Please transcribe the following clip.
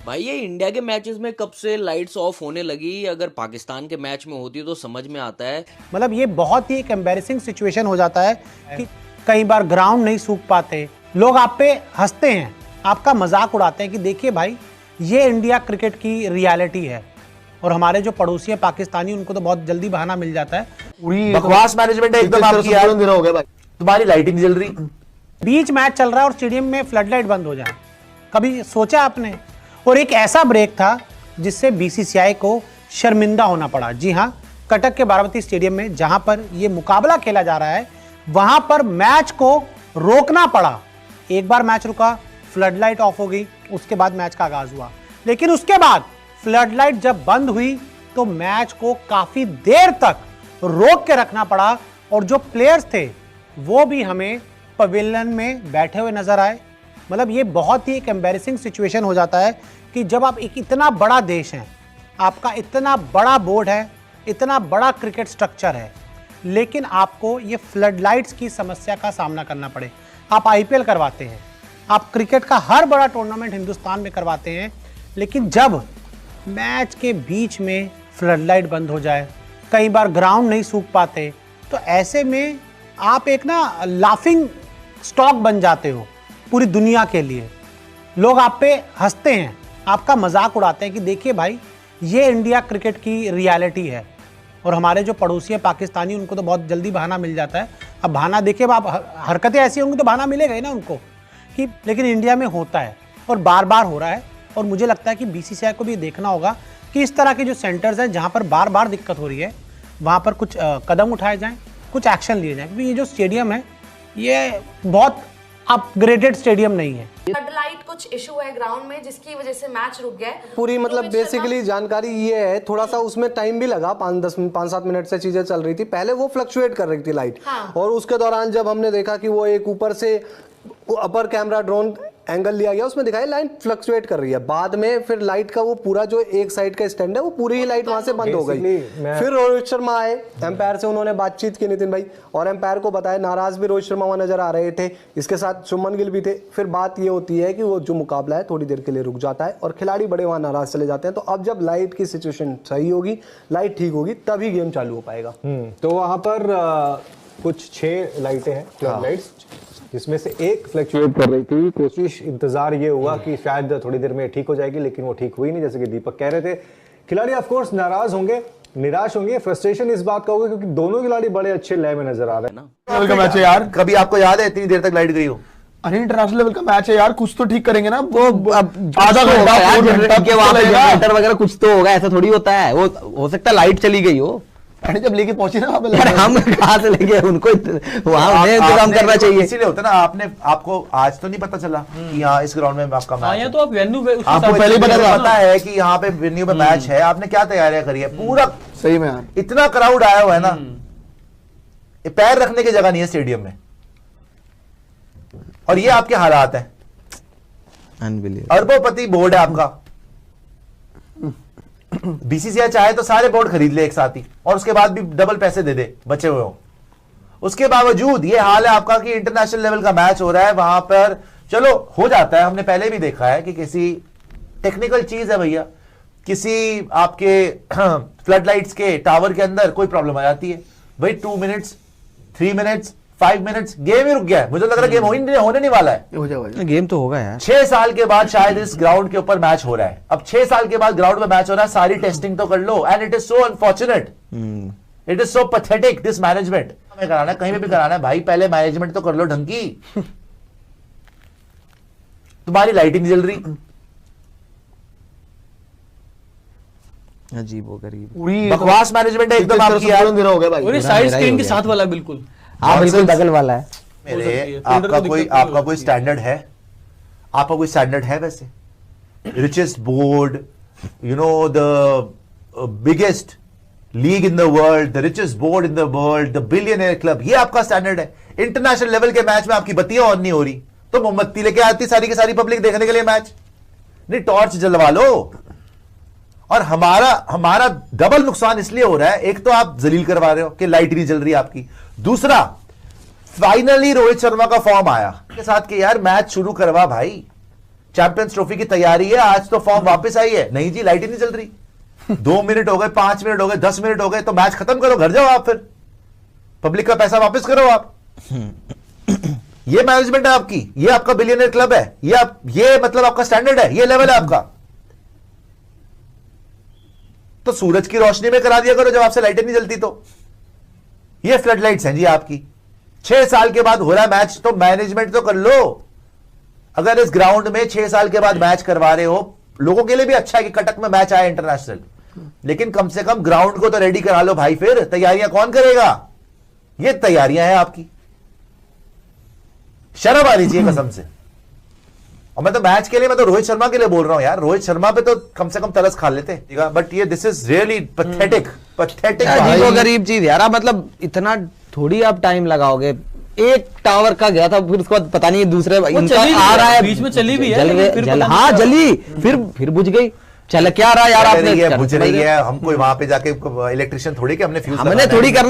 भाई ये इंडिया के मैचेस में कब से लाइट्स ऑफ होने लगी? अगर पाकिस्तान के मैच में होती तो समझ में आता है। मतलब ये बहुत ही एक एम्बैरेसिंग सिचुएशन हो जाता है कि कई बार ग्राउंड नहीं सूख पाते, लोग आप पे हंसते हैं, आपका मजाक उड़ाते हैं कि देखिए भाई ये इंडिया क्रिकेट की रियलिटी है। और हमारे जो पड़ोसी है पाकिस्तानी, उनको तो बहुत जल्दी बहाना मिल जाता है। बकवास मैनेजमेंट है एकदम आपकी यार। हो गया भाई, तुम्हारी लाइटिंग जल रही, बीच मैच चल रहा है और स्टेडियम में फ्लड लाइट बंद हो जाए, कभी सोचा आपने? और एक ऐसा ब्रेक था जिससे बीसीसीआई को शर्मिंदा होना पड़ा। जी हाँ, कटक के बारामती स्टेडियम में जहां पर यह मुकाबला खेला जा रहा है, वहां पर मैच को रोकना पड़ा। एक बार मैच रुका, फ्लड लाइट ऑफ हो गई, उसके बाद मैच का आगाज हुआ। लेकिन उसके बाद फ्लड लाइट जब बंद हुई तो मैच को काफी देर तक रोक के रखना पड़ा। और जो प्लेयर्स थे वो भी हमें पवेलियन में बैठे हुए नजर आए। मतलब ये बहुत ही एक एम्बैरेसिंग सिचुएशन हो जाता है कि जब आप एक इतना बड़ा देश हैं, आपका इतना बड़ा बोर्ड है, इतना बड़ा क्रिकेट स्ट्रक्चर है, लेकिन आपको ये फ्लड लाइट्स की समस्या का सामना करना पड़े। आप आईपीएल करवाते हैं, आप क्रिकेट का हर बड़ा टूर्नामेंट हिंदुस्तान में करवाते हैं, लेकिन जब मैच के बीच में फ्लड लाइट बंद हो जाए, कई बार ग्राउंड नहीं सूख पाते, तो ऐसे में आप एक लाफिंग स्टॉक बन जाते हो पूरी दुनिया के लिए। लोग आप पे हंसते हैं, आपका मजाक उड़ाते हैं कि देखिए भाई ये इंडिया क्रिकेट की रियलिटी है। और हमारे जो पड़ोसी है पाकिस्तानी, उनको तो बहुत जल्दी बहाना मिल जाता है। अब बहाना देखिए, अब आप हरकतें ऐसी होंगी तो बहाना मिलेगा ही ना उनको कि, लेकिन इंडिया में होता है और बार बार हो रहा है। और मुझे लगता है कि बीसीसीआई को भी देखना होगा कि इस तरह के जो सेंटर्स हैं जहाँ पर बार बार दिक्कत हो रही है, वहाँ पर कुछ कदम उठाए जाएँ, कुछ एक्शन लिए जाएँ। क्योंकि ये जो स्टेडियम है ये बहुत अपग्रेडेड स्टेडियम नहीं है। फ्लड लाइट कुछ इशू है ग्राउंड में जिसकी वजह से मैच रुक गया। पूरी मतलब बेसिकली जानकारी ये है, थोड़ा सा उसमें टाइम भी लगा, 5-7 मिनट से चीजें चल रही थी। पहले वो फ्लक्चुएट कर रही थी लाइट, हाँ। और उसके दौरान जब हमने देखा कि वो एक ऊपर से अपर कैमरा ड्रोन एंगल लिया गया, उसमें दिखाई लाइट फ्लक्चुएट कर रही है। बाद में फिर लाइट का वो पूरा जो एक साइड का स्टैंड है, वो पूरी ही लाइट वहां से बंद हो गई। फिर रोहित शर्मा आए, एम्पायर से उन्होंने बातचीत की नितिन भाई, और एम्पायर को बताया। नाराज भी रोहित शर्मा वहां नजर आ रहे थे, इसके साथ शुभमन गिल भी थे। फिर बात ये होती है कि वो जो मुकाबला है थोड़ी देर के लिए रुक जाता है और खिलाड़ी बड़े वहां नाराज चले जाते हैं। तो अब जब लाइट की सिचुएशन सही होगी, लाइट ठीक होगी, तभी गेम चालू हो पाएगा। तो वहां पर कुछ 6 लाइटें हैं, फ्लड लाइट्स, जिसमें से एक फ्लक्चुएट कर रही थी। कोशिश, इंतजार ये हुआ कि शायद थोड़ी देर में ठीक हो जाएगी, लेकिन वो ठीक हुई नहीं। जैसे कि दीपक कह रहे थे, खिलाड़ी ऑफ कोर्स नाराज होंगे, निराश होंगे। फ्रस्ट्रेशन इस बात का होगा क्योंकि दोनों खिलाड़ी बड़े अच्छे लय में नजर आ रहे हैं ना। का मैच है यार, कभी आपको याद है इतनी देर तक लाइट गई हो? अरे इंटरनेशनल लेवल का मैच है यार, कुछ तो ठीक करेंगे ना। वो अब आधा घंटा के वहां पे जनरेटर वगैरह कुछ तो होगा, ऐसा थोड़ी होता है। वो हो सकता है लाइट चली गई हो। अरे जब लेके पहुंचे ना वहां पे, हम कहां से लेके उनको वहां इंतजाम करना चाहिए। इसीलिए होता ना, आपको आज तो नहीं पता चला कि यहाँ इस ग्राउंड में आपका मैच है। तो आप वेन्यू आपको पहले पता है कि यहाँ पे वेन्यू में मैच है, आपने क्या तैयारियां करी है पूरा। सही में यार, इतना क्राउड आया हुआ है ना, पैर रखने की जगह नहीं है स्टेडियम में, और ये आपके हालात हैं। अरबोपति बोर्ड है आपका। बीसीसीआई चाहे तो सारे बोर्ड खरीद ले एक साथ ही, और उसके बाद भी डबल पैसे दे दे बचे हुए हो। उसके बावजूद ये हाल है आपका कि इंटरनेशनल लेवल का मैच हो रहा है, वहां पर चलो हो जाता है। हमने पहले भी देखा है कि किसी टेक्निकल चीज है भैया, किसी आपके फ्लड लाइट्स के टावर के अंदर कोई प्रॉब्लम आ जाती है भाई, 2 मिनट्स 3 मिनट्स 5 मिनट्स गेम ही रुक गया है। मुझे लग रहा है गेम होने नहीं वाला है। हो जाएगा गेम तो होगा यार। 6 साल के बाद शायद इस ग्राउंड के ऊपर मैच हो रहा है। अब 6 साल के बाद ग्राउंड में मैच हो रहा है, सारी टेस्टिंग तो कर लो। And it is so unfortunate, it is so pathetic this management. हमें कराना है, कहीं पे भी कराना है भाई, पहले मैनेजमेंट तो कर लो ढंग की। तुम्हारी लाइटिंग जल रही, अजीबोगरीब बकवास मैनेजमेंट है एकदम आपकी यार। हो गया भाई, साइड स्क्रीन के साथ वाला बिल्कुल। हाँ बिल्कुल बगल वाला है। मेरे आपका कोई स्टैंडर्ड है? आपका कोई स्टैंडर्ड है वैसे? Richest board, you know, the biggest league in the world, the richest board in the world, the billionaire club, ये आपका स्टैंडर्ड है? इंटरनेशनल लेवल के मैच में आपकी बत्तियां ऑन नहीं हो रही तो मोमबत्ती लेके आती सारी की सारी पब्लिक देखने के लिए मैच? नहीं, टॉर्च जलवा लो। और हमारा डबल नुकसान इसलिए हो रहा है, एक तो आप जलील करवा रहे हो कि लाइट नहीं जल रही आपकी, दूसरा फाइनली रोहित शर्मा का फॉर्म आया के साथ कि यार मैच शुरू करवा भाई, चैंपियंस ट्रॉफी की तैयारी है, आज तो फॉर्म वापस आई है। नहीं जी, लाइट ही नहीं चल रही। 2 मिनट हो गए, 5 मिनट हो गए, 10 मिनट हो गए, तो मैच खत्म करो, घर जाओ आप, फिर पब्लिक का पैसा वापस करो आप। ये मैनेजमेंट है आपकी, ये आपका बिलियनर क्लब है, ये मतलब आपका स्टैंडर्ड है, ये लेवल है आपका। तो सूरज की रोशनी में करा दिया करो जब आपसे लाइटें नहीं जलती तो। ये फ्लड लाइट्स हैं जी आपकी। 6 साल के बाद हो रहा है मैच, तो मैनेजमेंट तो कर लो। अगर इस ग्राउंड में 6 साल के बाद मैच करवा रहे हो, लोगों के लिए भी अच्छा है कि कटक में मैच आया इंटरनेशनल, लेकिन कम से कम ग्राउंड को तो रेडी करा लो भाई। फिर तैयारियां कौन करेगा? ये तैयारियां हैं आपकी, शर्म आनी चाहिए कसम से। और मैं तो मैच के लिए, मैं तो रोहित शर्मा के लिए बोल रहा हूं यार, रोहित शर्मा पे तो कम से कम तरस खा लेते। बट ये this is really pathetic, pathetic. अजीब और गरीब चीज यार, आप मतलब इतना थोड़ी आप टाइम लगाओगे। एक टावर का गया था, फिर उसके बाद पता नहीं दूसरे इनका आ रहा है, बीच में चली भी है, हाँ जली, फिर बुझ गई। चल क्या रहा यार, आपने बुझ रही है। हमको वहां पे जाके इलेक्ट्रिशियन थोड़ी के हमने फ्यूज हमने थोड़ी करना